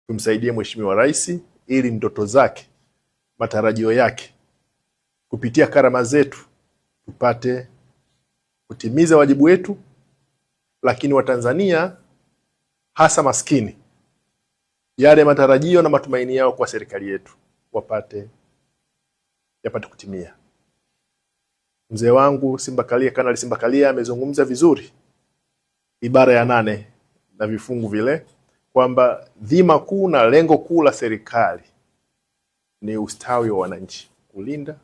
tumsaidie Mheshimiwa Rais ili ndoto zake, matarajio yake kupitia karama zetu tupate kutimiza wajibu wetu, lakini Watanzania hasa maskini yale matarajio na matumaini yao kwa serikali yetu yapate kutimia. Mzee wangu Simbakalia, Kanali Simbakalia amezungumza vizuri ibara ya 8 na vifungu vile kwamba dhima kuu na lengo kuu la serikali ni ustawi wa wananchi, kulinda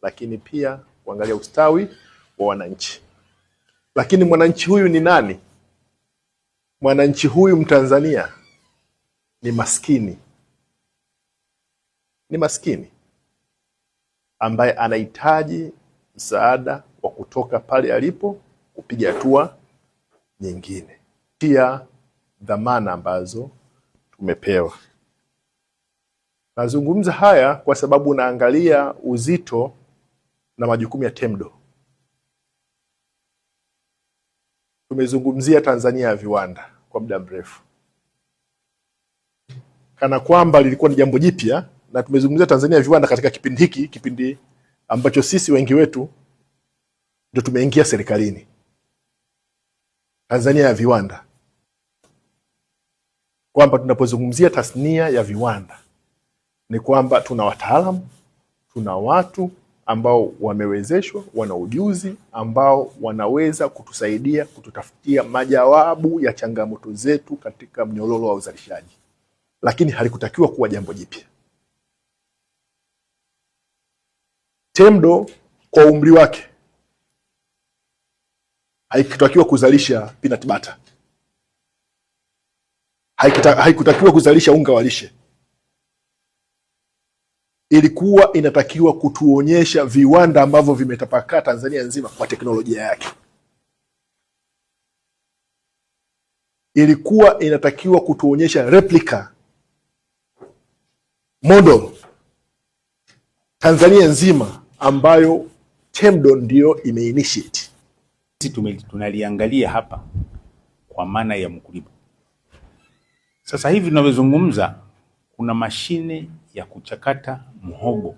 lakini pia kuangalia ustawi wa wananchi. Lakini mwananchi huyu ni nani? Mwananchi huyu Mtanzania ni maskini. Ni maskini ambaye anahitaji msaada wa kutoka pale alipo kupiga hatua nyingine. Pia dhamana ambazo tumepewa. Nazungumza haya kwa sababu naangalia uzito na majukumu ya TEMDO. Tumezungumzia Tanzania ya viwanda kwa muda mrefu, kana kwamba lilikuwa ni jambo jipya, na tumezungumzia Tanzania ya viwanda katika kipindi ambacho sisi wengi wetu ndio tumeingia serikalini. Tanzania ya viwanda, kwamba tunapozungumzia tasnia ya viwanda ni kwamba tuna wataalamu, tuna watu ambao wamewezeshwa, wana ujuzi ambao wanaweza kutusaidia kututafutia majawabu ya changamoto zetu katika mnyororo wa uzalishaji. Lakini halikutakiwa kuwa jambo jipya. TEMDO kwa umri wake haikutakiwa kuzalisha peanut butter. Haikutakiwa kuzalisha unga wa lishe. Ilikuwa inatakiwa kutuonyesha viwanda ambavyo vimetapakaa Tanzania nzima kwa teknolojia yake. Ilikuwa inatakiwa kutuonyesha replica model Tanzania nzima ambayo TEMDO ndio imeinitiate. Tunaliangalia hapa kwa maana ya mkulima. Sasa hivi tunavyozungumza kuna mashine ya kuchakata mhogo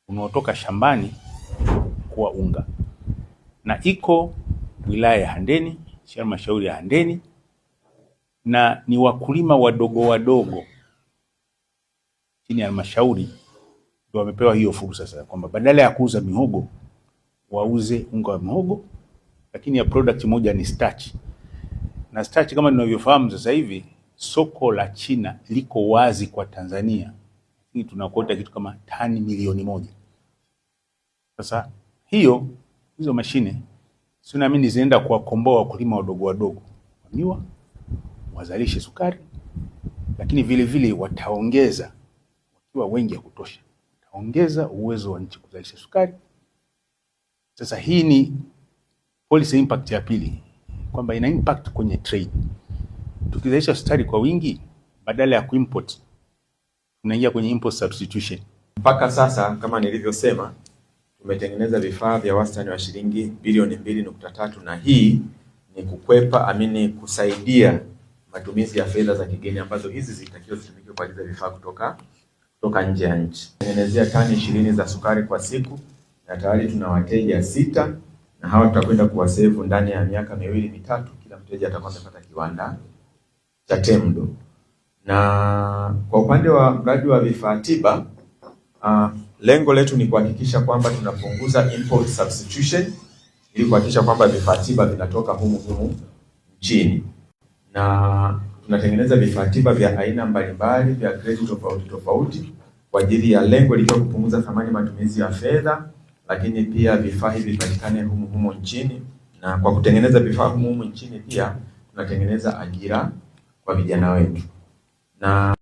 unaotoka shambani kuwa unga, na iko wilaya ya Handeni, halmashauri ya Handeni, na ni wakulima wadogo chini ya halmashauri ndio wamepewa hiyo fursa sasa, kwamba badala ya kuuza mihogo wauze unga wa mihogo, lakini ya product moja ni starch. Na starch kama ninavyofahamu sasa hivi soko la China liko wazi kwa Tanzania. Hii tunakota kitu kama tani milioni 1. Sasa hizo mashine sio, naamini zinaenda kuwakomboa wakulima wadogo miwa, wazalishe sukari, lakini vile vile wataongeza, wakiwa wengi ya kutosha, wataongeza uwezo wa nchi kuzalisha sukari. Sasa hii ni policy impact ya pili, kwamba ina impact kwenye trade. Tukizalisha sukari kwa wingi badala ya kuimport, tunaingia kwenye import substitution. Mpaka sasa kama nilivyosema, tumetengeneza vifaa vya wastani wa shilingi bilioni 2.3, na hii ni kusaidia matumizi ya fedha za kigeni ambazo hizi zitakiwa zitumike kwa ajili ya vifaa kutoka nje ya nchi. Tengenezea tani 20 za sukari kwa siku, na tayari tuna wateja 6, na hawa tutakwenda kuwasevu ndani ya miaka 2-3. Kila mteja atakuwa amepata kiwanda cha TEMDO. Na kwa upande wa mradi wa vifaa tiba, lengo letu ni kuhakikisha kwamba tunapunguza import substitution ili kuhakikisha kwamba vifaa tiba vinatoka humu nchini. Na tunatengeneza vifaa tiba vya aina mbalimbali vya grade tofauti kwa ajili ya lengo likiwa kupunguza thamani matumizi ya fedha, lakini pia vifaa hivi vipatikane humu nchini. Na kwa kutengeneza vifaa humu nchini pia tunatengeneza ajira kwa vijana wetu. Na